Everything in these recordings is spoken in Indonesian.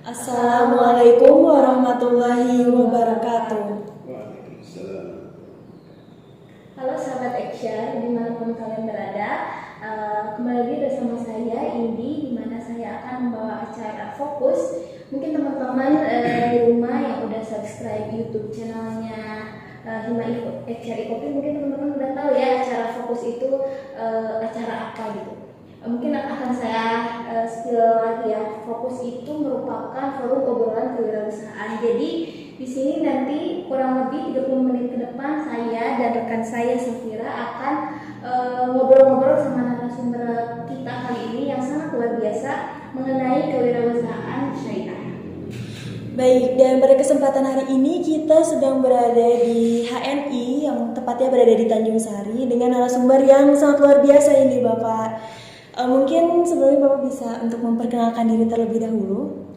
Assalamualaikum warahmatullahi wabarakatuh. Waalaikumsalam. Halo sahabat Action, dimanapun kalian berada, kembali lagi bersama saya Indi, di mana saya akan membawa acara Fokus. Mungkin teman-teman di rumah yang udah subscribe YouTube channelnya Hima Action Ikopi, mungkin teman-teman udah tahu ya acara Fokus itu acara apa gitu. Mungkin akan saya spill lagi ya. Fokus itu merupakan forum obrolan kewirausahaan. Jadi di sini nanti kurang lebih 30 menit ke depan saya dan rekan saya Safira akan ngobrol-ngobrol sama narasumber kita kali ini yang sangat luar biasa mengenai kewirausahaan syariah. Baik, dan pada kesempatan hari ini kita sedang berada di HNI yang tepatnya berada di Tanjung Sari dengan narasumber yang sangat luar biasa ini Bapak. Mungkin sebelumnya Bapak bisa untuk memperkenalkan diri terlebih dahulu.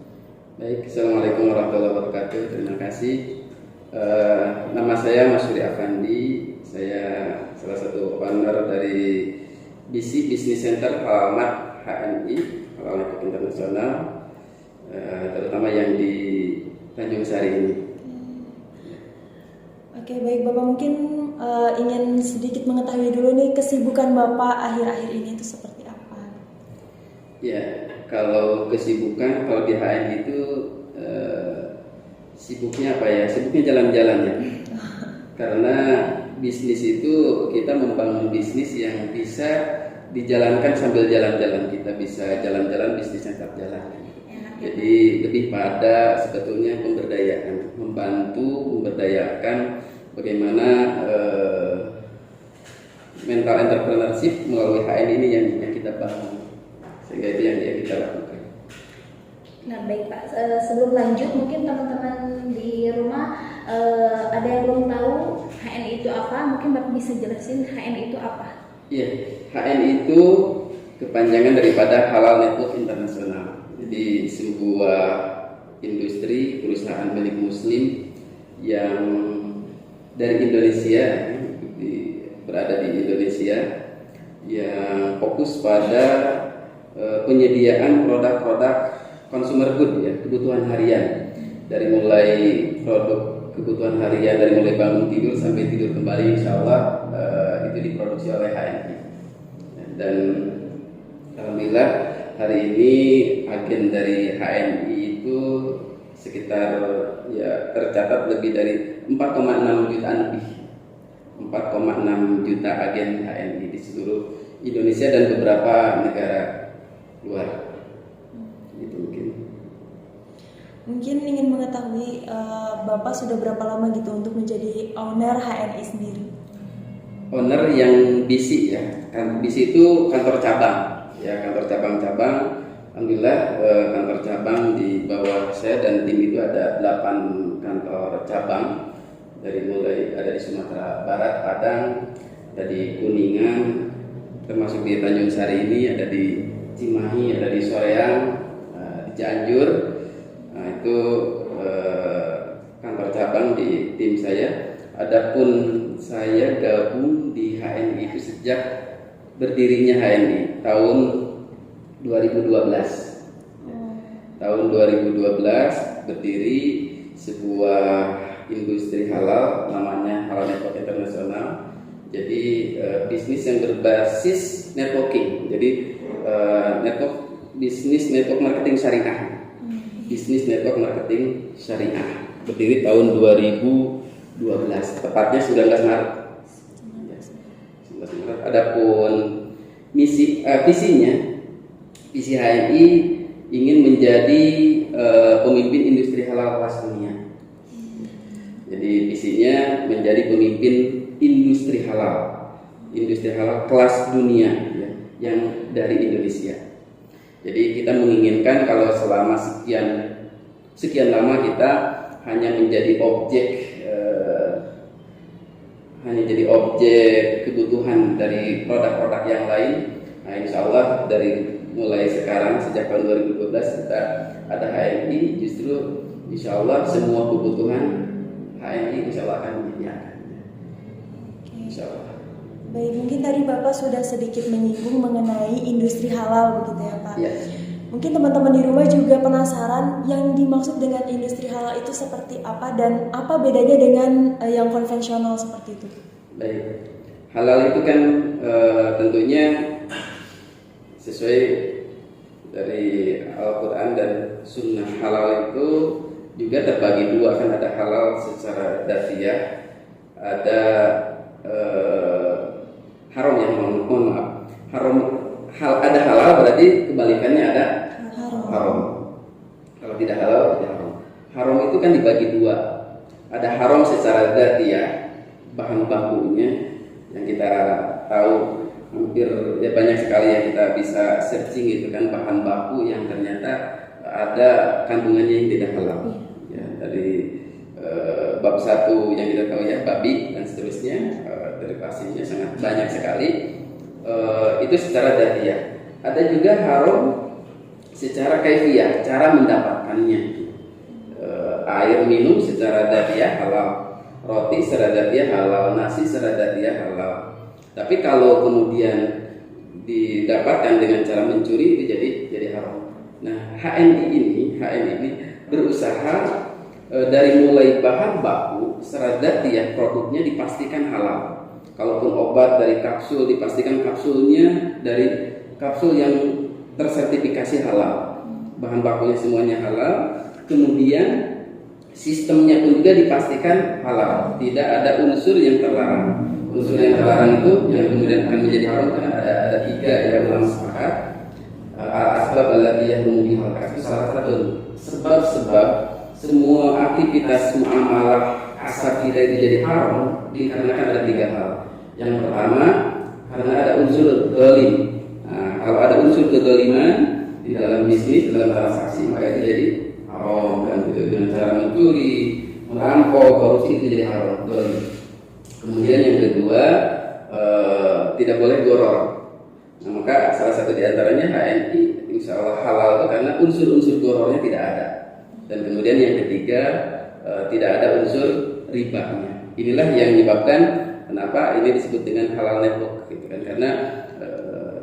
Baik, Assalamualaikum warahmatullahi wabarakatuh. Terima kasih. Nama saya Mas Suri Afandi. Saya salah satu founder dari BC Business Center Alamat HNI, Alamat Internasional, terutama yang di Tanjung Sari ini. Oke, baik Bapak, mungkin ingin sedikit mengetahui dulu nih kesibukan Bapak akhir-akhir ini itu seperti apa? Ya, kalau kesibukan, kalau di HNI itu sibuknya apa ya? Sibuknya jalan-jalan ya. Karena bisnis itu kita membangun bisnis yang bisa dijalankan sambil jalan-jalan. Kita bisa jalan-jalan, bisnisnya tetap jalan. Jadi lebih pada sebetulnya pemberdayaan, membantu memberdayakan bagaimana mental entrepreneurship melalui HNI ini yang kita bangun. Sehingga itu yang kita lakukan. Nah baik Pak, sebelum lanjut mungkin teman-teman di rumah ada yang belum tahu HNI itu apa, mungkin Bapak bisa jelasin HNI itu apa? Iya, HNI itu kepanjangan daripada Halal Network Internasional. Jadi sebuah industri perusahaan milik Muslim yang dari Indonesia, berada di Indonesia, yang fokus pada penyediaan produk-produk consumer good ya, kebutuhan harian, dari mulai produk kebutuhan harian dari mulai bangun tidur sampai tidur kembali, insya Allah itu diproduksi oleh HNI. Dan alhamdulillah hari ini agen dari HNI itu sekitar ya tercatat lebih dari 4,6 jutaan lebih, 4,6 juta agen HNI di seluruh Indonesia dan beberapa negara luar. Itu Mungkin ingin mengetahui Bapak sudah berapa lama gitu untuk menjadi owner HNI sendiri? Owner yang BC ya, kan BC itu kantor cabang ya, kantor cabang-cabang. Alhamdulillah kantor cabang di bawah saya dan tim itu ada 8 kantor cabang, dari mulai ada di Sumatera Barat, Padang, ada di Kuningan, termasuk di Tanjung Sari ini, ada di Cimahi, ada di Soreang, di Cianjur. Nah itu kantor cabang di tim saya. Adapun saya gabung di HNI itu sejak berdirinya HNI tahun 2012. Tahun 2012 berdiri sebuah industri halal namanya Halal Network Internasional. Jadi bisnis yang berbasis networking. Jadi bisnis network marketing syariah. Bisnis network marketing syariah. Berdiri tahun 2012, tepatnya 19 Maret. 19 Maret. Adapun visinya, visi HNI ingin menjadi pemimpin industri halal kelas dunia. Jadi visinya menjadi pemimpin industri halal kelas dunia ya, yang dari Indonesia. Jadi kita menginginkan kalau selama sekian lama kita hanya menjadi objek kebutuhan dari produk-produk yang lain. Nah, insya Allah dari mulai sekarang sejak tahun 2012 kita ada HNI, justru insya Allah semua kebutuhan HNI insya Allah akan menyediakan. Insya Allah. Baik, mungkin tadi Bapak sudah sedikit menyinggung mengenai industri halal begitu ya Pak. Ya. Mungkin teman-teman di rumah juga penasaran yang dimaksud dengan industri halal itu seperti apa dan apa bedanya dengan yang konvensional seperti itu. Baik, halal itu kan tentunya sesuai dari Al-Quran dan Sunnah. Halal itu juga terbagi dua, kan ada halal secara dzatiyah, ada haram, yang mohon maaf, ada halal berarti kebalikannya ada haram. Kalau tidak halal tidak haram. Haram itu kan dibagi dua. Ada haram secara dzatiyah, bahan bakunya yang kita tahu hampir ya banyak sekali yang kita bisa searching itu kan, bahan baku yang ternyata ada kandungannya yang tidak halal. Ya, dari bab 1 yang kita tahu ya, babi dan seterusnya, derivasinya sangat banyak sekali. Itu secara dzatiyah. Ada juga haram secara kaifiyah, cara mendapatkannya. Air minum secara dzatiyah halal, roti secara dzatiyah halal, nasi secara dzatiyah halal. Tapi kalau kemudian didapatkan dengan cara mencuri itu jadi haram. Nah, HNI ini berusaha dari mulai bahan baku secara dzatiyah produknya dipastikan halal. Kalaupun obat dari kapsul, dipastikan kapsulnya dari kapsul yang tersertifikasi halal, bahan bakunya semuanya halal. Kemudian sistemnya pun juga dipastikan halal, tidak ada unsur yang terlarang. Unsur yang terlarang itu yang kemudian akan menjadi haram kan ada 3 yang ulama sepakat. Asbab allati yahrumu bihal kasb, salah satu sebab-sebab semua aktivitas muamalah asal kita itu jadi haram dikarenakan ada 3 hal. Yang pertama, karena ada unsur zalim. Nah, kalau ada unsur kezaliman di dalam bisnis, dalam transaksi, maka itu jadi haram, kan gitu. Dengan cara mencuri, merampok, korupsi itu jadi haram, zalim. Kemudian yang kedua, tidak boleh goror. Nah, maka salah satu diantaranya HNI, insya Allah halal itu karena unsur-unsur gorornya tidak ada. Dan kemudian yang ketiga, tidak ada unsur ribanya. Inilah yang menyebabkan kenapa ini disebut dengan halal network, gitu kan? Karena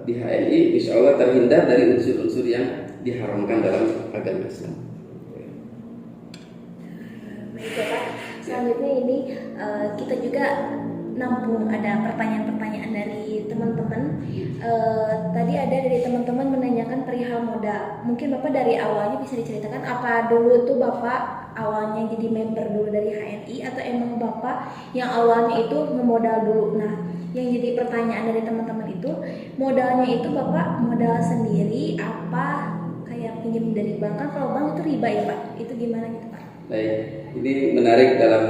di HNI insya Allah terhindar dari unsur-unsur yang diharamkan dalam agama Islam. Baik Bapak, selanjutnya ini kita juga nampung ada pertanyaan-pertanyaan dari teman-teman. Tadi ada dari teman-teman menanyakan perihal modal. Mungkin Bapak dari awalnya bisa diceritakan apa dulu tuh Bapak awalnya jadi member dulu dari HNI atau emang Bapak yang awalnya itu ngemodal dulu. Nah, yang jadi pertanyaan dari teman-teman itu, modalnya itu Bapak modal sendiri apa kayak pinjam dari bank? Kan kalau bank itu riba ya Pak, itu gimana gitu Pak? Baik, ini menarik. Dalam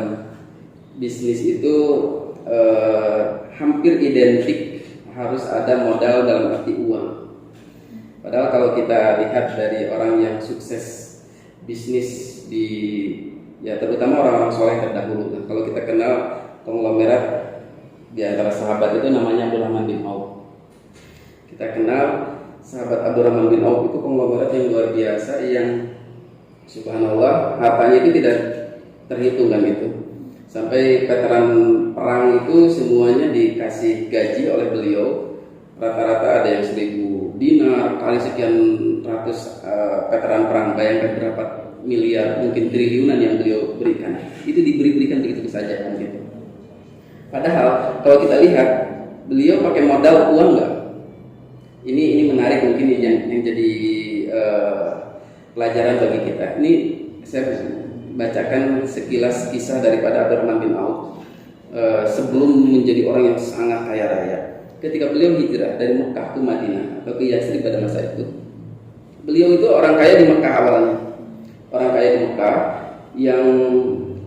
bisnis itu hampir identik harus ada modal dalam arti uang. Padahal kalau kita lihat dari orang yang sukses bisnis di, ya terutama orang-orang soleh terdahulu. Nah, kalau kita kenal konglomerat di antara sahabat itu namanya Abdurrahman bin Auf. Kita kenal sahabat Abdurrahman bin Auf itu konglomerat yang luar biasa, yang subhanallah hartanya itu tidak terhitung kan itu. Sampai veteran perang itu semuanya dikasih gaji oleh beliau. Rata-rata ada yang 1.000 dinar kali sekian ratus veteran perang. Bayangkan berapa miliar, mungkin triliunan yang beliau berikan. Itu diberikan begitu saja kan gitu. Padahal kalau kita lihat beliau pakai modal uang nggak? Ini menarik, mungkin yang jadi pelajaran bagi kita. Ini saya bacakan sekilas kisah daripada Abdurrahman bin Auf sebelum menjadi orang yang sangat kaya raya. Ketika beliau hijrah dari Mekah ke Madinah atau ke Yathrib pada masa itu, beliau itu orang kaya di Mekah awalnya, orang kaya di Mekah yang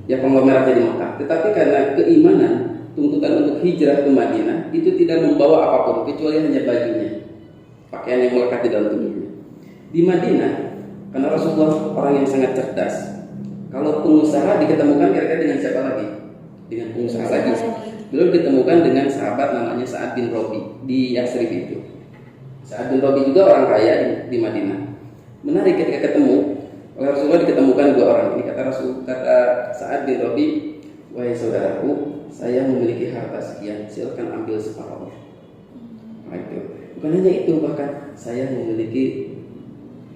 ya konglomeratnya di Mekah. Tetapi karena keimanan, tuntutan untuk hijrah ke Madinah itu tidak membawa apapun kecuali hanya bajunya, pakaian yang melekat di dalam tubuhnya. Di Madinah, karena Rasulullah orang yang sangat cerdas. Kalau pengusaha diketemukan kira-kira dengan siapa lagi? Dengan pengusaha lagi. Belum ditemukan dengan sahabat namanya Sa'ad bin Rabi di Yathrib itu. Sa'ad bin Rabi juga orang kaya di Madinah. Menarik, ketika ketemu oleh Rasulullah diketemukan 2 orang. Ini kata Sa'ad bin Rabi, wahai saudaraku, saya memiliki harta sekian, silakan ambil separuhnya. Nah, itu. Bukan hanya itu, bahkan saya memiliki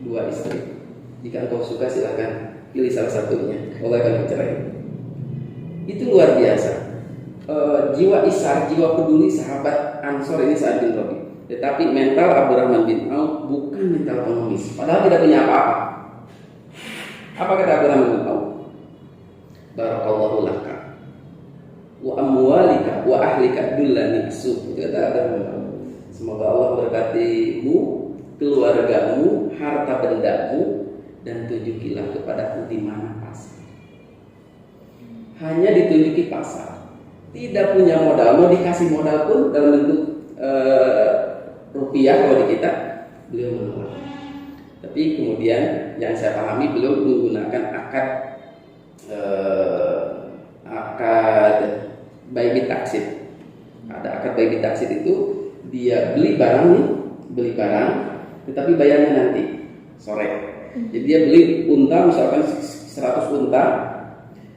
2 2 istri. Jika engkau suka silahkan pilih salah satunya, Allah akan bercerai. Itu luar biasa. Jiwa isar, jiwa peduli sahabat Ansor ini Sa'ad bin Rabi. Tetapi mental Abdurrahman bin Auf bukan mental pengemis, padahal tidak punya apa-apa. Apa kata Abdurrahman bin Auf? Barakallahu laka wa amwalika wa ahlika dullani isu. Itu kata Abdurrahman bin Auf. Semoga Allah berkatimu, keluargamu, harta bendamu, dan tunjukilah kepadaku di mana pasar. Hanya ditunjuki pasar. Tidak punya modal, mau dikasih modal pun dalam bentuk rupiah kalau di kita, beliau menolak. Tapi kemudian yang saya pahami beliau menggunakan akad bayi taksid. Ada akad bayi taksid itu dia beli barang, tetapi bayarnya nanti sore. Jadi dia beli unta misalkan 100 unta,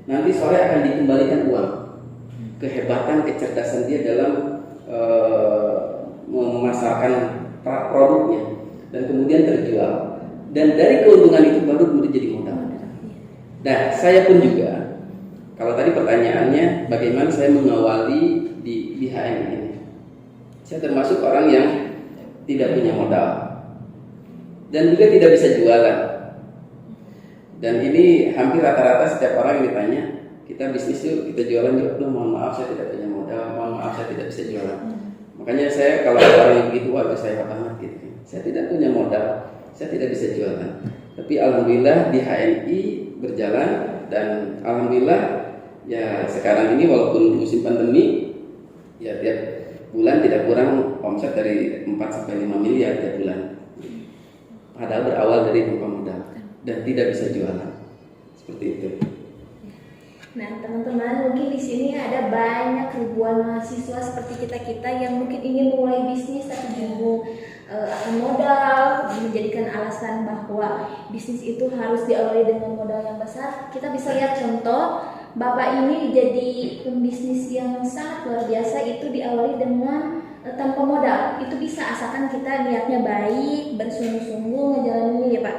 nanti sore akan dikembalikan uang. Kehebatan, kecerdasan dia dalam memasarkan produknya dan kemudian terjual. Dan dari keuntungan itu baru kemudian jadi modal. Nah, saya pun juga, kalau tadi pertanyaannya bagaimana saya mengawali di HM ini, saya termasuk orang yang tidak punya modal dan juga tidak bisa jualan. Dan ini hampir rata-rata setiap orang yang ditanya, kita bisnis yuk, kita jualan yuk. Mohon maaf saya tidak punya modal, mohon maaf saya tidak bisa jualan. Makanya saya kalau ada orang yang begitu, waduh saya banget gitu. Saya tidak punya modal, saya tidak bisa jualan. Tapi alhamdulillah di HNI berjalan, dan alhamdulillah ya sekarang ini walaupun musim pandemi, ya tiap bulan tidak kurang omset dari 4 sampai 5 miliar tiap bulan. Padahal berawal dari tanpa modal dan tidak bisa jualan. Seperti itu. Nah, teman-teman, mungkin di sini ada banyak ribuan mahasiswa seperti kita-kita yang mungkin ingin mulai bisnis tapi bingung akan modal, menjadikan alasan bahwa bisnis itu harus diawali dengan modal yang besar. Kita bisa lihat contoh Bapak ini jadi pembisnis yang sangat luar biasa, itu diawali dengan tanpa modal. Itu bisa asalkan kita niatnya baik, bersungguh-sungguh ngejalaninnya ya Pak.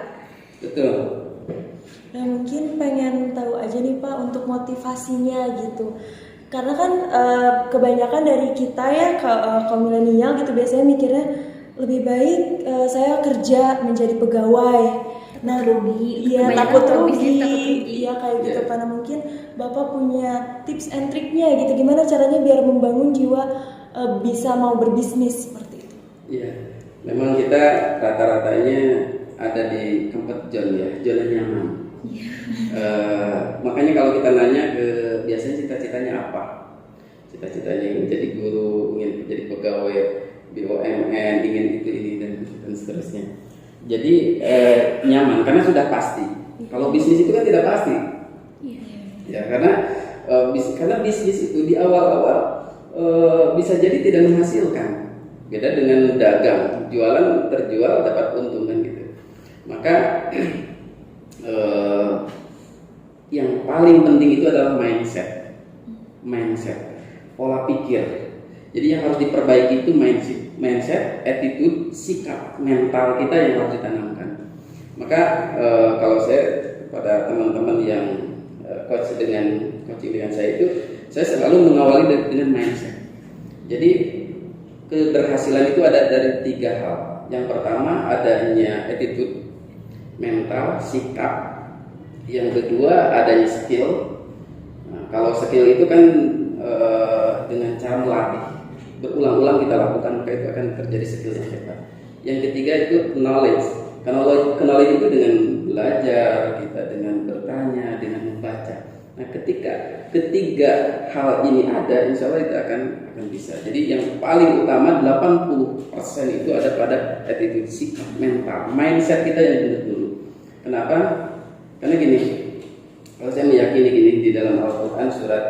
Betul. Nah mungkin pengen tahu aja nih Pak untuk motivasinya gitu. Karena kan kebanyakan dari kita ya kaum milenial gitu biasanya mikirnya lebih baik saya kerja menjadi pegawai. Nah rugi, iya takut rugi, iya kayak gitu. Karena mungkin Bapak punya tips and triknya gitu. Gimana caranya biar membangun jiwa bisa mau berbisnis seperti itu? Iya, memang kita rata-ratanya ada di comfort zone ya, zona nyaman. Makanya kalau kita nanya biasanya cita-citanya apa? Cita-citanya ingin jadi guru, ingin jadi pegawai BUMN, ingin itu ini dan seterusnya. Jadi nyaman karena sudah pasti. Kalau bisnis itu kan tidak pasti. Ya karena bisnis itu di awal-awal bisa jadi tidak menghasilkan. Beda dengan dagang, jualan terjual dapat untung kan gitu. Maka yang paling penting itu adalah mindset, pola pikir. Jadi yang harus diperbaiki itu mindset, attitude, sikap, mental kita yang harus ditanamkan. Maka kalau saya kepada teman-teman yang coaching dengan saya itu, saya selalu mengawali dengan mindset. Jadi keberhasilan itu ada dari 3 hal. Yang pertama adanya attitude, mental, sikap. Yang kedua adanya skill. Nah, kalau skill itu kan dengan cara melatih, berulang-ulang kita lakukan, maka itu akan terjadi skill yang hebat. Yang ketiga itu knowledge. Knowledge itu dengan belajar, kita dengan bertanya, dengan membaca. Nah, ketika ketiga hal ini ada, insya Allah itu akan bisa. Jadi yang paling utama 80% itu ada pada attitude, sikap, mental, mindset kita yang benar dulu. Kenapa? Karena gini, kalau saya meyakini gini di dalam Al-Quran surat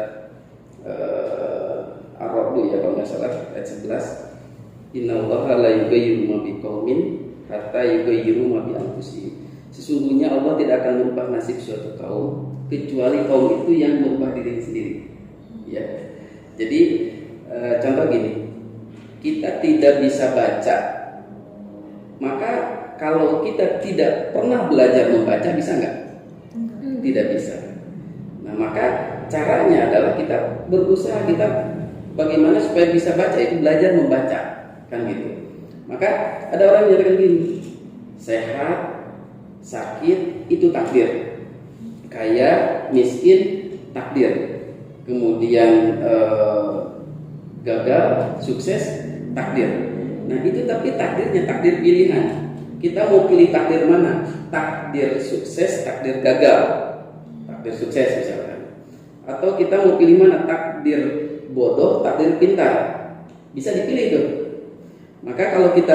Ar-Ra'd ya kalau nggak salah ayat 11, Innallaha la yughayyiru ma biqaumin hatta yughayyiru ma bi anfusihim. Sesungguhnya Allah tidak akan merubah nasib suatu kaum kecuali kaum itu yang merubah diri sendiri. Ya. Jadi contoh gini, kita tidak bisa baca Maka kalau kita tidak pernah belajar membaca, bisa nggak? Tidak bisa. Nah, maka caranya adalah kita berusaha, kita bagaimana supaya bisa baca, itu belajar membaca, kan gitu. Maka ada orang yang menyatakan gini, sehat, sakit itu takdir, kaya, miskin takdir, kemudian gagal, sukses takdir. Nah itu tapi takdirnya takdir pilihan. Kita mau pilih takdir mana? Takdir sukses, takdir gagal. Takdir sukses misalkan. Atau kita mau pilih mana? Takdir bodoh, takdir pintar. Bisa dipilih tuh. Maka kalau kita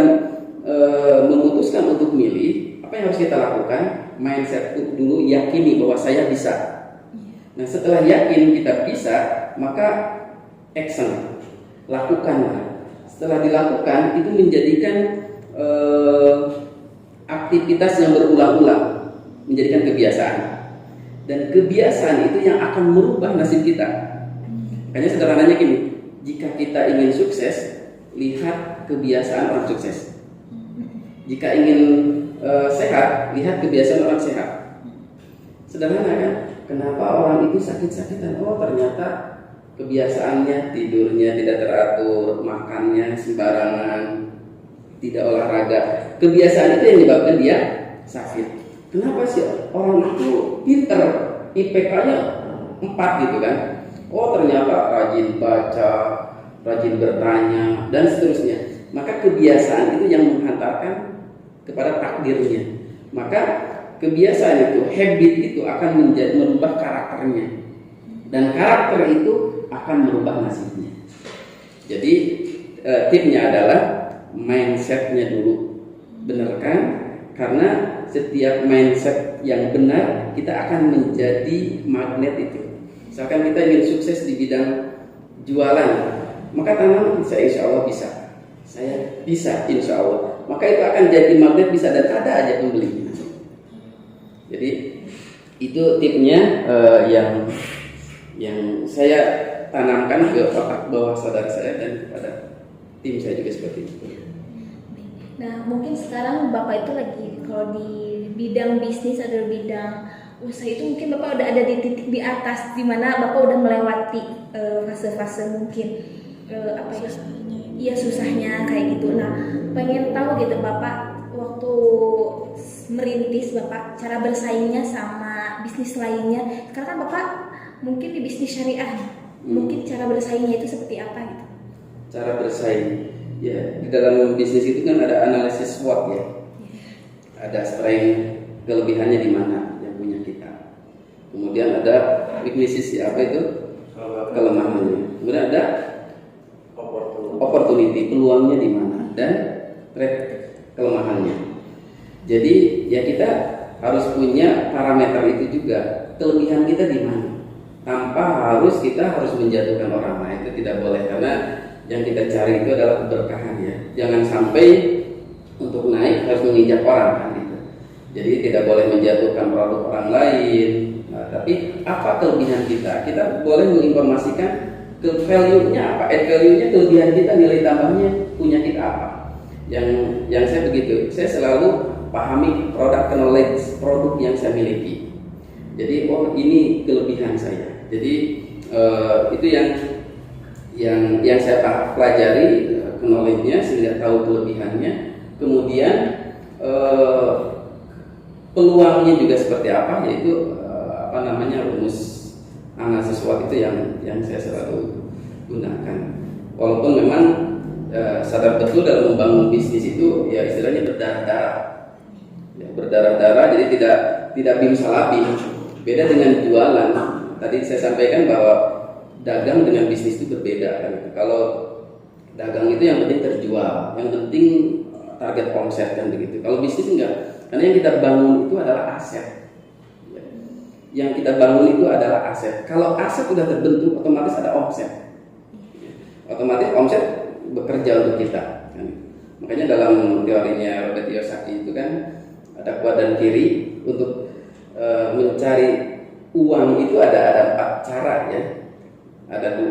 memutuskan untuk milih, apa yang harus kita lakukan? Mindset dulu, yakini bahwa saya bisa. Nah setelah yakin kita bisa, maka action, lakukanlah. Setelah dilakukan, itu menjadikan aktivitas yang berulang-ulang, menjadikan kebiasaan. Dan kebiasaan itu yang akan merubah nasib kita. Makanya sederhananya gini, jika kita ingin sukses, lihat kebiasaan orang sukses. Jika ingin sehat, lihat kebiasaan orang sehat. Sederhana kan? Kenapa orang itu sakit-sakitan? Oh ternyata kebiasaannya tidurnya tidak teratur, makannya sembarangan, tidak olahraga. Kebiasaan itu yang menyebabkan dia sakit. Kenapa sih orang itu pintar, IPK-nya 4 gitu kan? Oh ternyata rajin baca, rajin bertanya, dan seterusnya. Maka kebiasaan itu yang menghantarkan kepada takdirnya. Maka kebiasaan itu, habit itu akan merubah karakternya. Dan karakter itu akan merubah nasibnya. Jadi tipnya adalah mindsetnya dulu benarkan, karena setiap mindset yang benar kita akan menjadi magnet itu. Misalkan kita ingin sukses di bidang jualan, maka tanam saya insya Allah bisa, saya bisa insya Allah, maka itu akan jadi magnet, bisa, dan ada aja pembeli. Jadi itu tipnya yang saya tanamkan ke otak bawah sadar saya dan kepada tim saya juga seperti itu. Nah, mungkin sekarang Bapak itu lagi kalau di bidang bisnis atau bidang usaha itu mungkin Bapak udah ada di titik di atas, di mana Bapak udah melewati fase-fase mungkin apa ya? Iya, susahnya kayak gitu. Nah, pengen tahu gitu Bapak waktu merintis Bapak cara bersaingnya sama bisnis lainnya. Sekarang kan Bapak mungkin di bisnis syariah, mungkin cara bersaingnya itu seperti apa gitu? Cara bersaing, ya di dalam bisnis itu kan ada analisis SWOT ya, ada strength, kelebihannya di mana yang punya kita, kemudian ada weaknesses ya, apa itu kelemahannya, kemudian ada opportunity, peluangnya di mana, dan threat, kelemahannya. Jadi ya kita harus punya parameter itu juga, kelebihan kita di mana. Tanpa kita harus menjatuhkan orang. Nah itu tidak boleh, karena yang kita cari itu adalah keberkahan ya. Jangan sampai untuk naik harus menginjak orang kan gitu. Jadi tidak boleh menjatuhkan produk orang lain. Nah, tapi apa kelebihan kita? Kita boleh menginformasikan ke value-nya apa, add value-nya, kelebihan kita, nilai tambahnya punya kita apa. Yang saya begitu, saya selalu pahami product knowledge, produk yang saya miliki. Jadi oh ini kelebihan saya. Jadi itu yang saya pelajari, knowledge-nya sehingga tahu kelebihannya. Kemudian peluangnya juga seperti apa, yaitu rumus analisis SWOT itu yang saya selalu gunakan. Walaupun memang sadar betul dalam membangun bisnis itu ya istilahnya berdarah-darah. Ya, berdarah-darah, jadi tidak bimsalabi. Beda dengan jualan. Tadi saya sampaikan bahwa dagang dengan bisnis itu berbeda kan. Kalau dagang itu yang penting terjual, yang penting target omset kan begitu. Kalau bisnis enggak, karena yang kita bangun itu adalah aset. Yang kita bangun itu adalah aset. Kalau aset sudah terbentuk, otomatis ada omset. Otomatis omset bekerja untuk kita. Kan? Makanya dalam teorinya Robert Kiyosaki itu kan ada kuadran kiri. Untuk mencari uang itu ada 4 cara ya.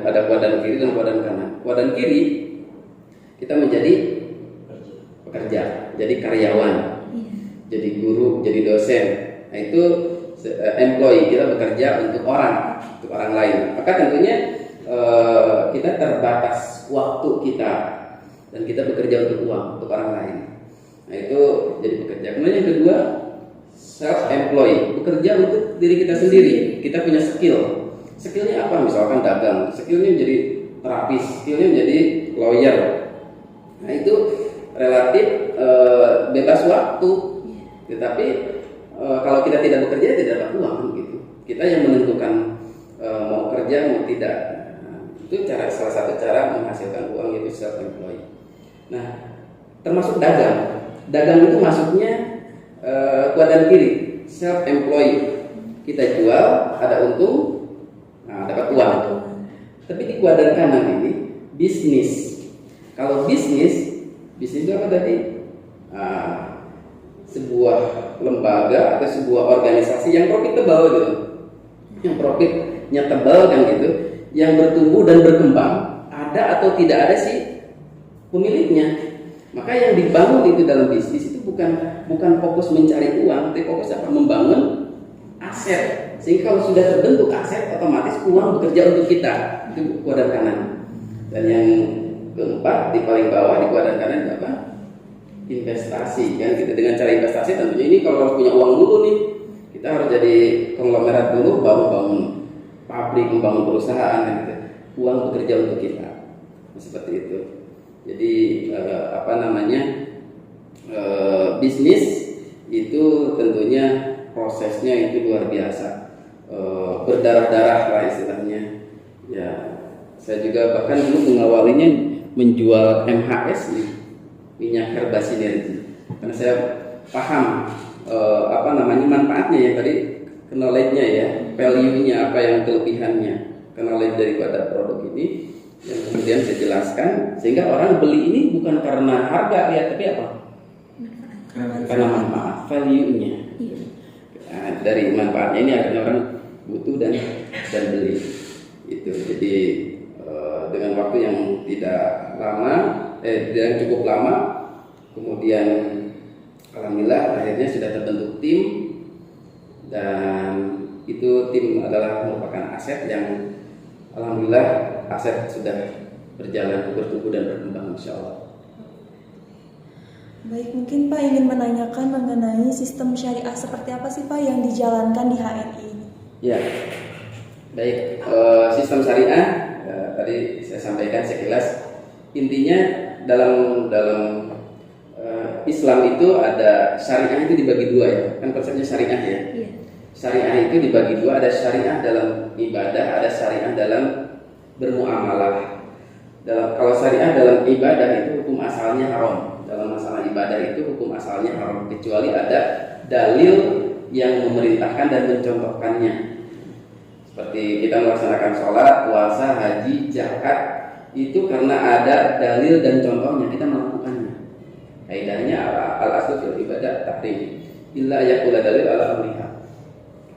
Ada kuadran kiri dan kuadran kanan. Kuadran kiri kita menjadi pekerja, jadi karyawan, Iya. jadi guru, jadi dosen. Nah itu employee, kita bekerja untuk orang lain. Maka tentunya kita terbatas waktu kita dan kita bekerja untuk uang, untuk orang lain. Nah itu jadi pekerja. Kemudian yang kedua, self employed, bekerja untuk diri kita sendiri. Kita punya skill. Skillnya apa? Misalkan dagang, skillnya menjadi terapis, skillnya menjadi lawyer. Nah itu relatif bebas waktu. Tetapi kalau kita tidak bekerja tidak dapat uang gitu. Kita yang menentukan mau kerja mau tidak. Nah, itu salah satu cara menghasilkan uang, yaitu self employed. Nah termasuk dagang. Dagang itu masuknya kuadran kiri, self employed. Kita jual, ada untung, nah, dapat uang. Tapi di kuadran kanan ini bisnis. Kalau bisnis itu apa tadi? Sebuah lembaga atau sebuah organisasi yang profitable gitu, yang profitnya tebal kan gitu, yang bertumbuh dan berkembang. Ada atau tidak ada sih pemiliknya. Maka yang dibangun itu dalam bisnis itu bukan fokus mencari uang, tapi fokus apa? Membangun aset. Sehingga kalau sudah terbentuk aset, otomatis uang bekerja untuk kita. Itu kuadran kanan. Dan yang keempat di paling bawah di kuadran kanan itu apa? Investasi. Kan gitu. Dengan cara investasi tentunya ini kalau punya uang dulu nih, kita harus jadi konglomerat dulu, bangun pabrik, membangun perusahaan kan gitu. Uang bekerja untuk kita. Seperti itu. Jadi bisnis itu tentunya prosesnya itu luar biasa, berdarah-darah lah istilahnya. Ya, saya juga bahkan dulu mengawalinya menjual MHS nih, minyak herba sinergi, karena saya paham manfaatnya ya tadi, knowledge-nya ya, value-nya apa yang kelebihannya, knowledge daripada produk ini yang kemudian saya jelaskan sehingga orang beli ini bukan karena harga ya, tapi apa? Karena manfaat, value-nya. Nah, dari manfaatnya ini akhirnya orang butuh dan beli. Itu jadi dengan waktu yang tidak lama, yang cukup lama, kemudian alhamdulillah akhirnya sudah terbentuk tim, dan itu tim adalah merupakan aset yang alhamdulillah aset sudah berjalan, bertumbuh dan berkembang insya Allah. Baik, mungkin Pak ingin menanyakan mengenai sistem syariah seperti apa sih Pak yang dijalankan di HNI ini? Ya, baik. Sistem syariah tadi saya sampaikan sekilas. Intinya dalam Islam itu ada syariah itu dibagi dua ya, kan konsepnya syariah ya. Iya. Syariah itu dibagi dua, ada syariah dalam ibadah, ada syariah dalam bermuamalah. Kalau syariah dalam ibadah itu hukum asalnya haram. Dalam masalah ibadah itu hukum asalnya haram, kecuali ada dalil yang memerintahkan dan mencontohkannya. Seperti kita melaksanakan sholat, puasa, haji, zakat, itu karena ada dalil dan contohnya kita melakukannya. Kaidahnya al-aslu fil ibadah tahrim illa yaqula dalil ala amriha.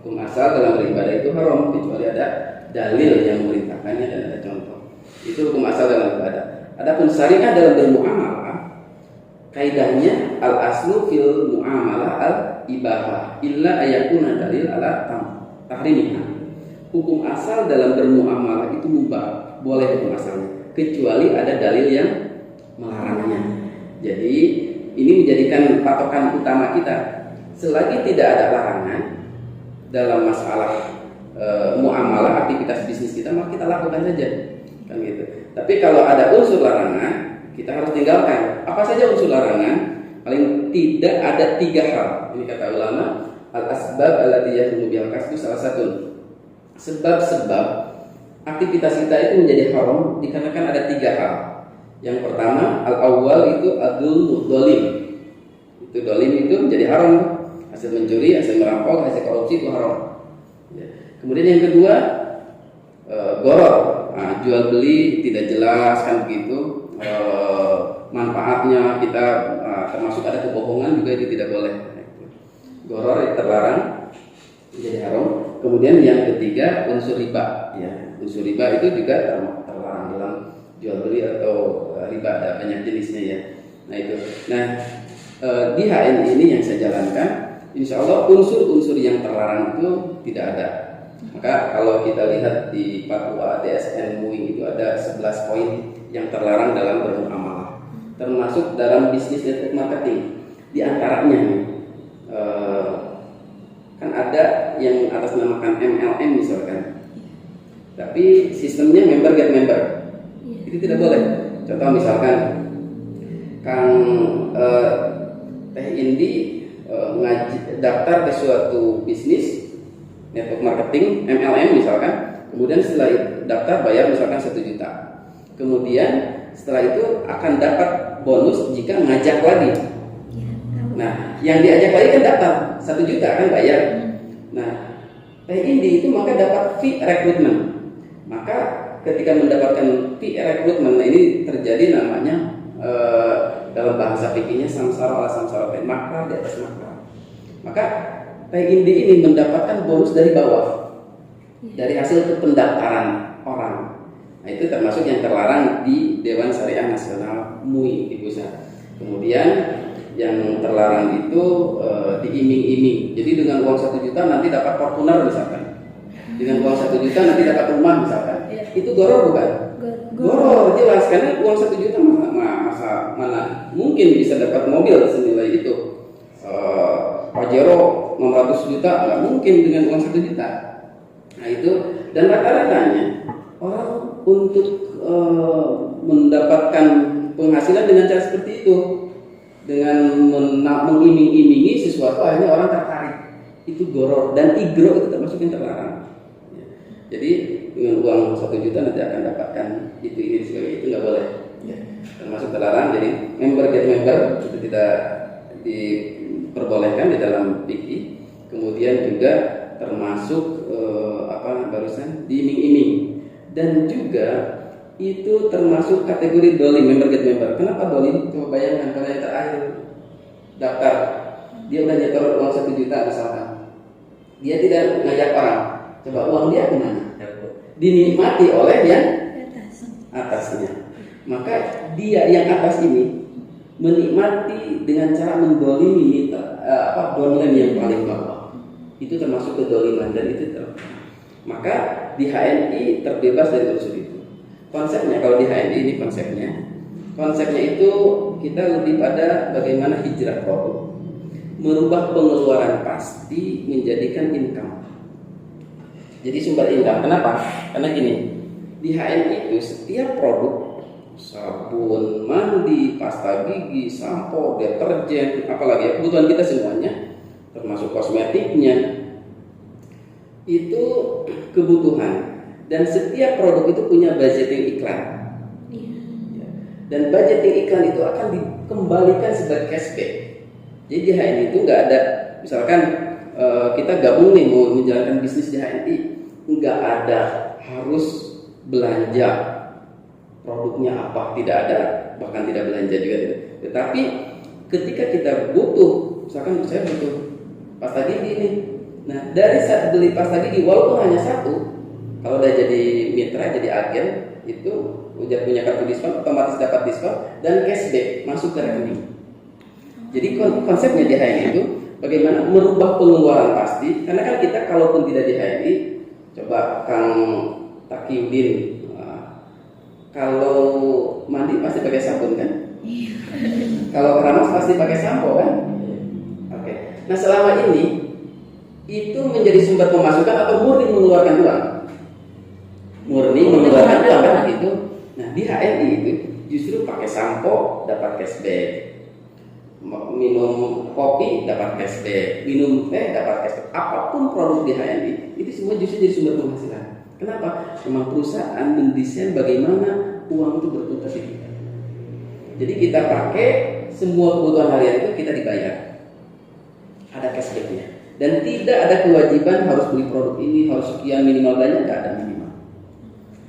Hukum asal dalam beribadah itu haram kecuali ada dalil yang memerintahkannya dan ada contoh. Itu hukum asal dalam ibadah. Adapun syariah dalam bermuamalah, kaidahnya al-aslu fil muamalah al-ibahah illa ayakuna dalil ala tahrimiha. Hukum asal dalam bermuamalah itu mubah, boleh hukum asalnya, kecuali ada dalil yang melarangnya. Jadi ini menjadikan patokan utama kita. Selagi tidak ada larangan dalam masalah muamalah, aktivitas bisnis kita, maka kita lakukan saja, kan gitu. Tapi kalau ada unsur larangan, kita harus tinggalkan. Apa saja unsur larangan? Paling tidak ada 3 hal. Ini kata ulama, al-asbab allati yahrumu bihal kasbu salah satu. Sebab-sebab aktivitas kita itu menjadi haram dikarenakan ada 3 hal. Yang pertama, al-awwal itu adul dolim. Itu dolim itu menjadi haram. Hasil mencuri, hasil merampok, hasil korupsi itu haram. Kemudian yang kedua, goror. Nah, jual beli tidak jelas kan begitu. Manfaatnya kita termasuk ada kebohongan juga itu tidak boleh. Goror terlarang, menjadi haram. Kemudian yang ketiga, unsur riba. Ya, unsur riba itu juga terlarang dalam jual beli atau riba, ada banyak jenisnya ya. Nah itu. Nah di HNI ini yang saya jalankan, insya Allah unsur-unsur yang terlarang itu tidak ada. Maka kalau kita lihat di Fatwa DSN MUI itu ada 11 poin yang terlarang dalam bermuamalah, termasuk dalam bisnis network marketing. Di antaranya kan ada yang atas namakan MLM misalkan, tapi sistemnya member get member, itu tidak boleh. Contoh misalkan Kang Teh Indi daftar ke suatu bisnis network marketing MLM misalkan, kemudian setelah daftar bayar misalkan 1 juta, kemudian setelah itu akan dapat bonus jika ngajak lagi. Nah, yang diajak lagi kan dapat 1 juta kan bayar. Nah, Teh Indi itu maka dapat fee rekrutmen. Maka ketika mendapatkan fee rekrutmen, nah ini terjadi namanya dalam bahasa fikihnya samsara ala samsara, makra di atas makra. Maka Teh Indi ini mendapatkan bonus dari bawah, dari hasil pendaftaran orang. Nah, itu termasuk yang terlarang di Dewan Syariah Nasional MUI di pusat. Kemudian yang terlarang itu diiming-iming. Jadi dengan uang 1 juta nanti dapat Fortuner misalkan. Dengan uang 1 juta nanti dapat rumah misalkan. Itu goror bukan? Goror jelas, karena uang 1 juta mana mungkin bisa dapat mobil senilai itu. Pajero 600 juta nggak mungkin dengan uang 1 juta. Nah itu, dan rata-ratanya orang untuk mendapatkan penghasilan dengan cara seperti itu, dengan mengiming-imingi sesuatu, akhirnya orang tertarik. Itu goror, dan igro itu termasuk yang terlarang. Jadi dengan uang 1 juta nanti akan dapatkan itu ini sebagainya, itu nggak boleh. Termasuk terlarang. Jadi member get member itu tidak diperbolehkan di dalam fikih. Kemudian juga termasuk barusan diiming-iming, dan juga itu termasuk kategori dolim, member get member. Kenapa dolim? Coba bayangkan kalau yang terakhir daftar, dia udah nyetor uang 1 juta misalkan, dia tidak ngajak orang, coba uang dia kemana? Dinikmati oleh yang atasnya. Maka dia yang atas ini menikmati dengan cara mendolimi downline yang paling bawah. Itu termasuk kedoliman, dan itu maka di HNI terbebas dari unsur itu. Konsepnya kalau di HNI ini konsepnya itu kita lebih pada bagaimana hijrah produk, merubah pengeluaran pasti menjadikan income. Jadi sumber income. Kenapa? Karena gini, di HNI itu setiap produk, sabun mandi, pasta gigi, sampo, deterjen, apalagi ya, kebutuhan kita semuanya, termasuk kosmetiknya, itu kebutuhan. Dan setiap produk itu punya budgeting iklan. Dan budgeting iklan itu akan dikembalikan sebagai cashback. Jadi di HNI itu nggak ada, misalkan kita gabung nih mau menjalankan bisnis di HNI, nggak ada harus belanja produknya apa, tidak ada, bahkan tidak belanja juga. Tetapi ketika kita butuh, misalkan saya butuh pasta gigi nih, nah dari saat beli pasta gigi walaupun hanya 1, kalau udah jadi mitra, jadi agen, itu udah punya kartu diskon, otomatis dapat diskon dan cashback masuk ke rekening. Jadi konsepnya di HNI itu bagaimana merubah pengeluaran pasti, karena kan kita kalaupun tidak di HNI, coba Kang Takiudin, kalau mandi pasti pakai sabun kan? Kalau keramas pasti pakai sampo kan? Oke. Nah selama ini itu menjadi sumber pemasukan atau murni mengeluarkan uang? Murni mengeluarkan uang kan itu. Nah di HNI itu justru pakai sampo dapat cashback, minum kopi dapat cashback, minum teh dapat cashback. Apapun produk di HNI itu semua justru jadi sumber penghasilan. Kenapa? Memang perusahaan mendesain bagaimana uang itu berputar di kita. Jadi kita pakai semua kebutuhan harian itu kita dibayar, ada cashbacknya, dan tidak ada kewajiban harus beli produk ini, harus sekian minimal belanja, nggak ada minimal.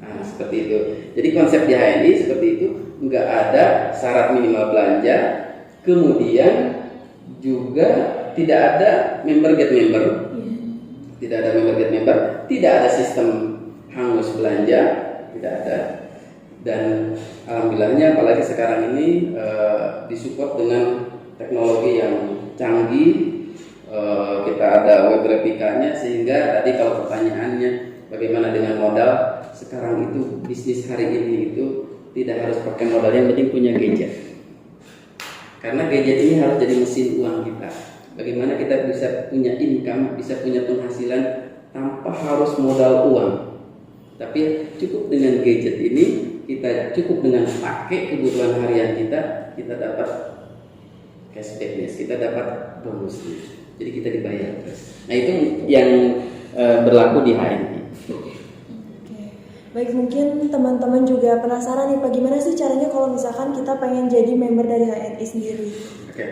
Nah seperti itu. Jadi konsep di HNI seperti itu, nggak ada syarat minimal belanja, kemudian juga tidak ada member get member, tidak ada member get member, tidak ada sistem hangus belanja, tidak ada. Dan alhamdulillahnya apalagi sekarang ini disupport dengan teknologi yang canggih. Kita ada web replikanya, sehingga tadi kalau pertanyaannya bagaimana dengan modal, sekarang itu bisnis hari ini itu tidak harus pakai modal, yang penting punya gadget. Karena gadget ini harus jadi mesin uang kita. Bagaimana kita bisa punya income, bisa punya penghasilan tanpa harus modal uang. Tapi cukup dengan gadget ini, kita cukup dengan pakai kebutuhan harian kita dapat cashbacknya, kita dapat bonusnya. Jadi kita dibayar terus. Nah itu yang berlaku di HNI. Oke. Baik, mungkin teman-teman juga penasaran nih, bagaimana sih caranya kalau misalkan kita pengen jadi member dari HNI sendiri? Oke.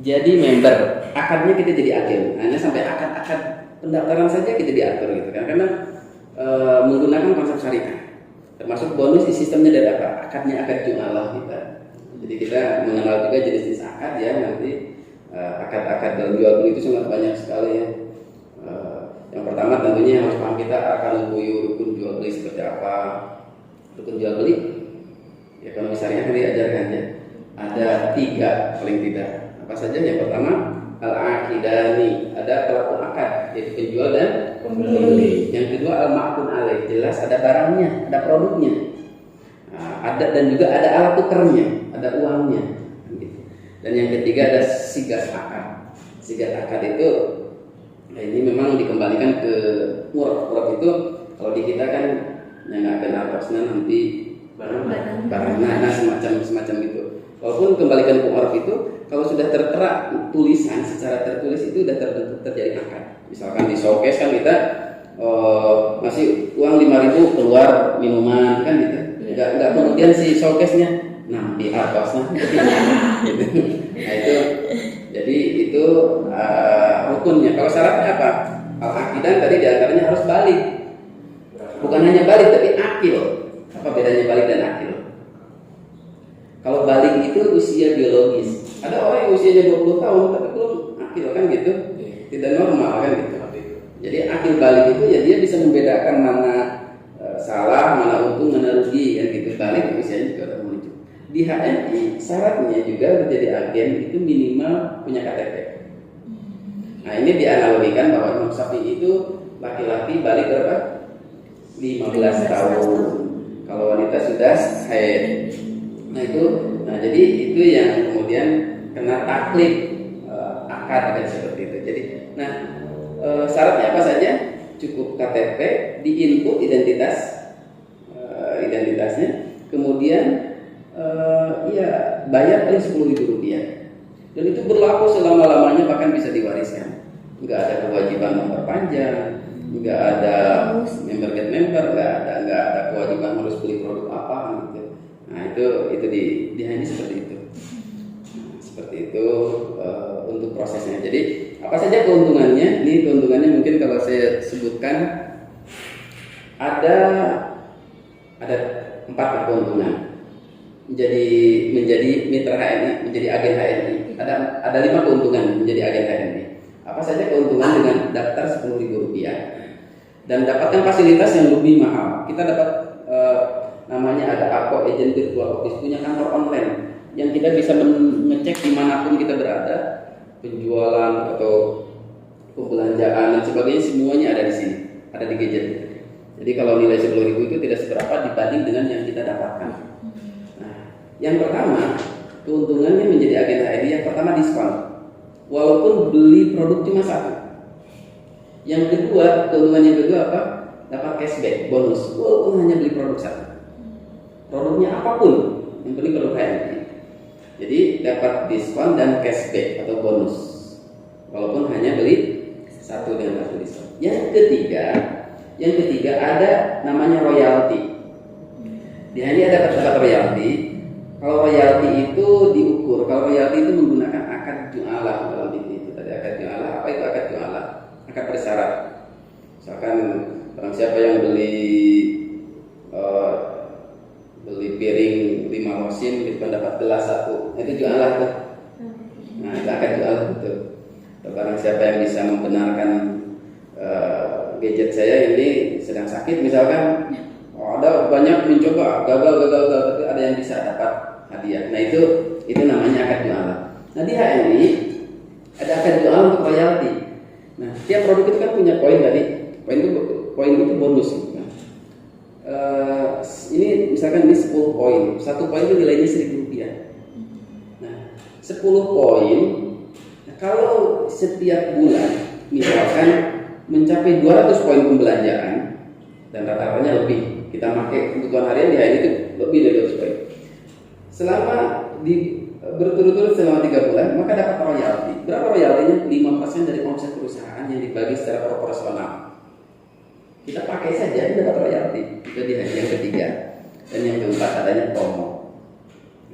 Jadi member, akadnya kita jadi agen. Hanya sampai akad pendaftaran saja kita diatur gitu kan. Karena menggunakan konsep syariah. Termasuk bonus sistemnya dari apa? Akadnya akad jumalah kita. Jadi kita mengenal juga jenis-jenis akad ya nanti. Akad-akad dalam jual beli itu sangat banyak sekali ya. Yang pertama tentunya harus paham kita akan rukun jual beli seperti apa. Rukun jual beli ya kalau misalnya kan diajarkan ya ada 3 paling tidak. Apa saja? Yang pertama al-aqidani, ada pelaku akad yaitu penjual dan pembeli. Yang kedua al-ma'qud alaih, jelas ada barangnya, ada produknya. Ada dan juga ada alat tukarnya, ada uangnya. Dan yang ketiga ada sigat akad. Sigat akad itu ini memang dikembalikan ke murab. Murab itu kalau di kita kan yang akan atasnya nanti barang. Nah semacam itu. Walaupun kembalikan ke murab itu kalau sudah tertera tulisan secara tertulis itu sudah terjadi akad. Misalkan di showcase kan kita masih uang 5.000 keluar minuman kan gitu. Enggak kemudian si showcase-nya di atasnya gitu. Nah itu jadi itu rukunnya. Kalau syaratnya apa? Al-aqidan tadi diantaranya harus balik, bukan hanya balik tapi akil. Apa bedanya balik dan akil? Kalau balik itu usia biologis. Ada orang yang usianya 20 tahun tapi belum akil kan gitu, tidak normal kan gitu. Jadi akil balik itu ya dia bisa membedakan mana salah, mana untung, mana rugi kan gitu. Balik usianya juga udah menuju. Di HNI syaratnya juga menjadi agen itu minimal punya KTP. Nah ini dianalogikan bahwa Imam Syafi'i itu laki-laki balik berapa? 15 tahun. Kalau wanita sudah haid. Nah jadi itu yang kemudian kena taklid akad kan seperti itu. Jadi syaratnya apa saja? Cukup KTP, diinput identitasnya, kemudian bayar paling Rp10.000 dan itu berlaku selama-lamanya, bahkan bisa diwariskan. Nggak ada kewajiban memperpanjang, nggak ada member get member, nggak ada kewajiban harus beli produk apa gitu. Nah itu di HNI seperti itu. Seperti itu untuk prosesnya. Jadi apa saja keuntungannya? Ini keuntungannya mungkin kalau saya sebutkan ada 4 keuntungan. Menjadi mitra HNI, menjadi agen HNI. Ada 5 keuntungan menjadi agen HNI. Apa saja keuntungan dengan daftar Rp10.000 dan dapatkan fasilitas yang lebih mahal. Kita dapat namanya ada APO, agent virtual office, punya kantor online yang kita bisa mengecek dimanapun kita berada, penjualan atau pembelanjaan dan sebagainya, semuanya ada di sini, ada di gadget. Jadi kalau nilai Rp10.000 itu tidak seberapa dibanding dengan yang kita dapatkan. Yang pertama, keuntungannya menjadi agen HNI, yang pertama diskon. Walaupun beli produk cuma 1. Yang kedua, keuntungan yang kedua apa? Dapat cashback, bonus. Walaupun hanya beli produk 1. Produknya apapun, yang penting produk HNI. Jadi dapat diskon dan cashback atau bonus. Walaupun hanya beli 1 dengan kartu diskon. Yang ketiga ada namanya royalti. Di HNI ada kata royalti. Kalau royalti itu diukur, kalau royalti itu menggunakan akad ju'alah dalam itu tadi akad ju'alah. Apa itu akad ju'alah? Akad bersyarat. Misalkan barang siapa yang beli piring 5 losin gitu dapat gelas 1, itu ju'alah tuh. Nah itu akad ju'alah betul. Barang siapa yang bisa membenarkan gadget saya ini sedang sakit misalkan, ada ada banyak mencoba, gagal, tapi ada yang bisa dapat hadiah. Nah itu namanya akad jualan. Nah di HNI ada akad jualan untuk royalti. Nah tiap produk itu kan punya poin tadi. Poin itu bonus. Nah, ini misalkan ini 10 poin. Satu poin itu nilainya Rp1.000. Nah 10 poin. Nah, kalau setiap bulan misalkan mencapai 200 poin pembelanjaan dan rata-ratanya lebih, kita pakai kebutuhan harian di HNI itu lebih dari 200 poin. Selama berturut-turut selama 3 bulan, maka dapat royalti. Berapa royaltinya? 5% dari omset perusahaan yang dibagi secara proporsional. Kita pakai saja, kita dapat royalti. Itu di yang ketiga. Dan yang keempat adanya promo.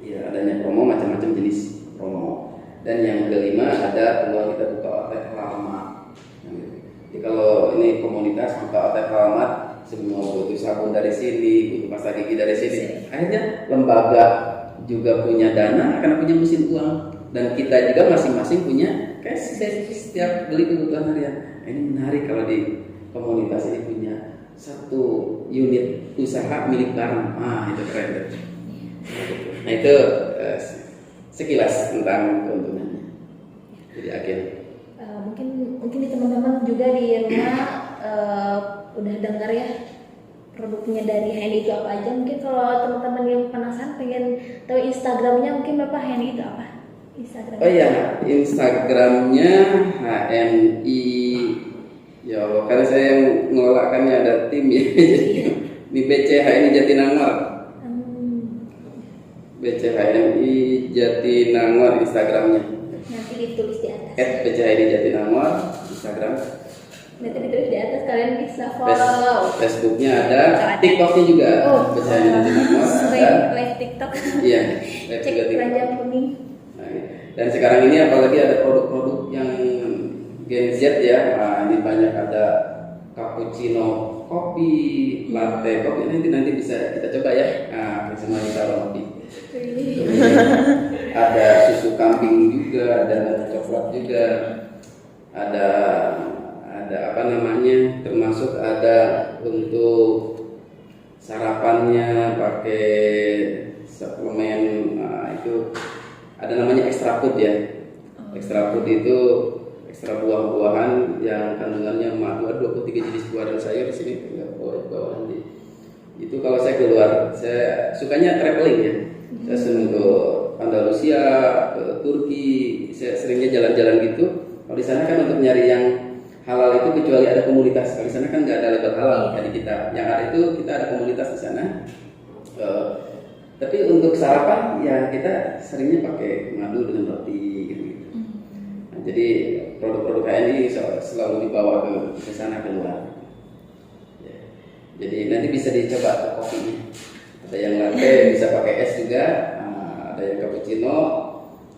Ya, adanya promo, macam-macam jenis promo. Dan yang kelima ada peluang kita buka outlet alamat. Jadi kalau ini komunitas buka outlet alamat, semua butuh sabun dari sini, butuh pasta gigi dari sini. Akhirnya lembaga juga punya dana, akan punya mesin uang, dan kita juga masing-masing punya cash setiap beli kebutuhan harian. Nah, ini menarik kalau di komunitas ini punya satu unit usaha milik barang. Itu keren. Nah itu sekilas tentang keuntungannya. Jadi agen. Mungkin di teman-teman juga di rumah udah dengar ya produknya dari HNI itu apa aja. Mungkin kalau teman-teman yang penasaran pengen tahu Instagramnya, mungkin Bapak HNI itu apa? Instagram. Oh iya, Instagramnya HNI. Ya Allah, karena saya yang mengelolakannya ada tim ya. Ini BCHNI Jatinangor. BCHNI Jatinangor Instagramnya. Nanti ditulis di atas. @BCHNI Jatinangor Instagram. Nanti ditulis di atas, kalian bisa follow. Facebooknya ada, TikToknya juga. BCHNI Jatinangor. Live TikTok. Iya, Cek juga TikTok. keranjang kuning. Dan sekarang ini apalagi ada produk-produk yang Gen Z ya. Ini banyak ada cappuccino kopi, latte kopi, nanti bisa kita coba ya. Semua kita kopi. Ada susu kambing juga, ada nata coklat juga, ada apa namanya, termasuk ada untuk sarapannya pakai suplemen. Itu ada namanya extra food ya. Extra food itu ekstra buah-buahan yang kandungannya 23 jenis buah dan sayur. Di sini bawah nanti. Itu kalau saya keluar, saya sukanya traveling ya. Saya sering ke Andalusia, ke Turki, saya seringnya jalan-jalan gitu. Kalau di sana kan untuk nyari yang halal itu kecuali ada komunitas. Kalau di sana kan nggak ada label halal kayak di kita. Yang ada itu kita ada komunitas di sana. Tapi untuk sarapan ya kita seringnya pakai madu dengan roti gitu. Nah, jadi produk-produk HNI selalu dibawa ke sana keluar. Ya. Jadi nanti bisa dicoba kopinya. Ada yang latte bisa pakai es juga, ada yang cappuccino,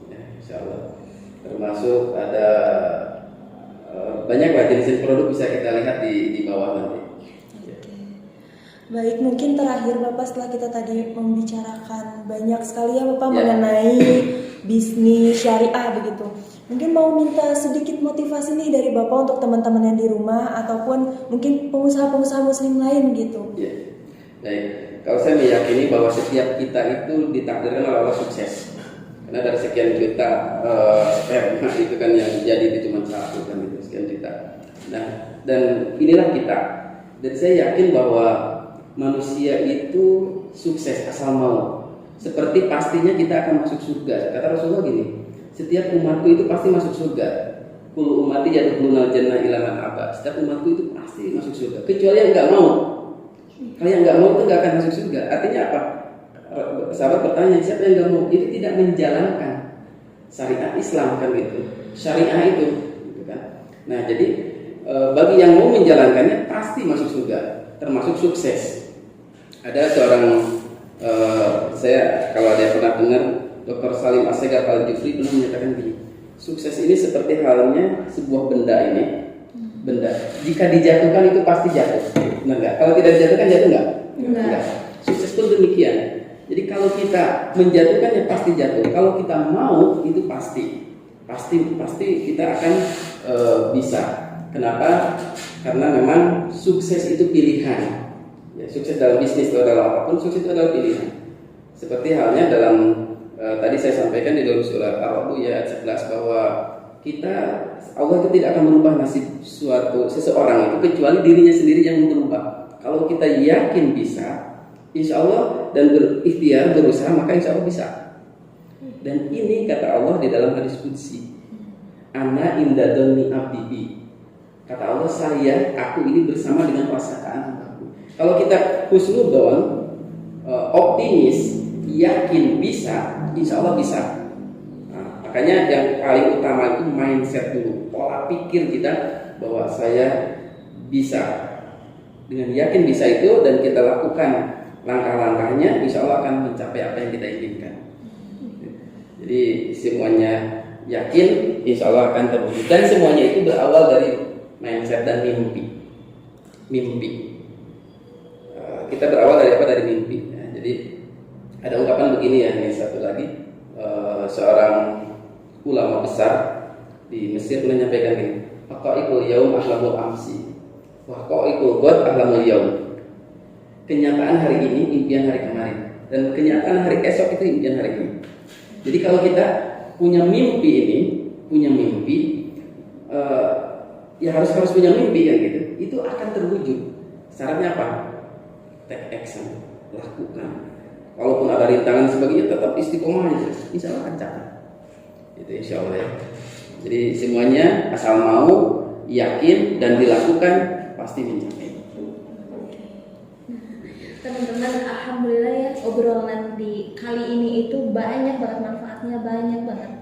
ya, insya Allah. Termasuk ada banyak lah jenis produk bisa kita lihat di bawah nanti. Baik, mungkin terakhir Bapak, setelah kita tadi membicarakan banyak sekali ya Bapak mengenai bisnis syariah begitu. Mungkin mau minta sedikit motivasi nih dari Bapak untuk teman-teman yang di rumah ataupun mungkin pengusaha-pengusaha muslim lain gitu. Ya. Baik, kalau saya meyakini bahwa setiap kita itu ditakdirkan oleh Allah sukses. Karena dari sekian juta sperma itu kan yang jadi itu cuma satu kan itu sekian juta. Nah, dan inilah kita. Dan saya yakin bahwa manusia itu sukses asal mau. Seperti pastinya kita akan masuk surga. Kata Rasulullah gini, setiap umatku itu pasti masuk surga. Kullu ummati yadkhulunal jannah illa man aba. Setiap umatku itu pasti masuk surga, kecuali yang enggak mau. Kalau yang enggak mau itu enggak akan masuk surga. Artinya apa? Sahabat bertanya, siapa yang enggak mau? Itu tidak menjalankan syariat Islam kan gitu. Syariah itu gitu kan. Nah, jadi bagi yang mau menjalankannya pasti masuk surga, termasuk sukses. Ada seorang saya kalau ada yang pernah dengar, Dr. Salim Assegaf Al-Jufri pernah menyatakan begini, sukses ini seperti halnya sebuah benda ini. Benda, jika dijatuhkan itu pasti jatuh, benar nggak? Kalau tidak dijatuhkan jatuh nggak? Enggak. Sukses pun demikian. Jadi kalau kita menjatuhkan ya pasti jatuh. Kalau kita mau itu pasti kita akan bisa. Kenapa? Karena memang sukses itu pilihan. Ya, sukses dalam bisnis itu adalah apapun, sukses itu adalah pilihan. Seperti halnya dalam tadi saya sampaikan di dalam surah Ar-Ra'd ya ayat 11 bahwa Allah itu tidak akan merubah nasib seseorang itu kecuali dirinya sendiri yang merubah. Kalau kita yakin bisa, insya Allah, dan berikhtiar berusaha, maka insya Allah bisa. Dan ini kata Allah di dalam hadis qudsi, ana inda dhanni abdi bi. Kata Allah, aku ini bersama dengan prasangkaan hambaku. Kalau kita husnudzon, optimis, yakin bisa, insya Allah bisa. Makanya yang paling utama itu mindset dulu, pola pikir kita bahwa saya bisa. Dengan yakin bisa itu dan kita lakukan langkah-langkahnya, insya Allah akan mencapai apa yang kita inginkan. Jadi semuanya yakin, insya Allah akan terwujud. Dan semuanya itu berawal dari mindset dan mimpi. Kita berawal dari apa? Dari mimpi. Jadi ada ungkapan begini ya, ini satu lagi, seorang ulama besar di Mesir menyampaikan ini, haqaiqul yaum ahlamul amsi wa haqaiqul ghad ahlamul yaum. Kenyataan hari ini impian hari kemarin, dan kenyataan hari esok itu impian hari ini. Jadi kalau kita punya mimpi ya harus punya mimpi kan gitu. Itu akan terwujud. Syaratnya apa? Take action, lakukan. Walaupun ada rintangan sebagainya, tetap istiqomah aja. Insya Allah akan capai. Itu insya Allah ya. Jadi semuanya asal mau, yakin dan dilakukan pasti mencapai. Teman-teman, alhamdulillah ya, obrolan di kali ini itu banyak banget manfaatnya, banyak banget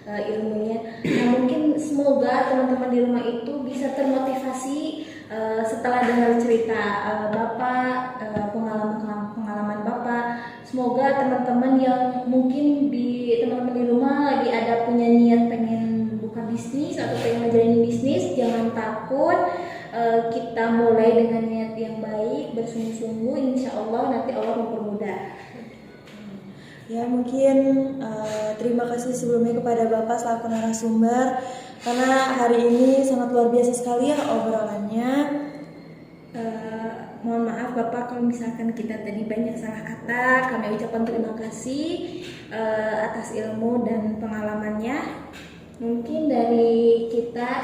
ilmunya. Nah, mungkin semoga teman-teman di rumah itu bisa termotivasi setelah dengar cerita Bapak, pengalaman Bapak. Semoga teman-teman yang mungkin teman-teman di rumah lagi ada punya niat pengen buka bisnis atau pengen ngejalanin bisnis, jangan takut. Kita mulai dengan niat yang baik, bersungguh-sungguh, insya Allah nanti Allah mempermudah. Ya mungkin terima kasih sebelumnya kepada Bapak selaku narasumber, karena hari ini sangat luar biasa sekali ya obrolannya. Mohon maaf Bapak kalau misalkan kita tadi banyak salah kata. Kami ucapkan terima kasih atas ilmu dan pengalamannya. Mungkin dari kita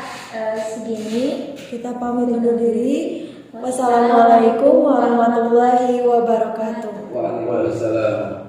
segini. Kita pamit undur diri. Wassalamualaikum warahmatullahi wabarakatuh. Waalaikumsalam.